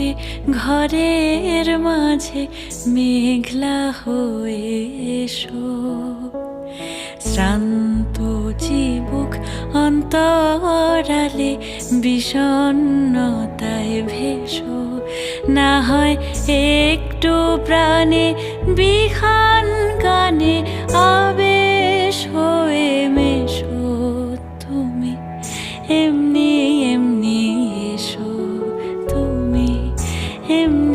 ডুবে ঘরের মাঝে মেঘলা হয়ে এসো। শ্রান্ত চিবুক অন্তরালে বিষণ্ণতায় ভেসো, না হয় একটু প্রাণে বিহান গানে আবেশ হয়ে মেশো। তুমি এমনি এমনি এসো, তুমি এমনি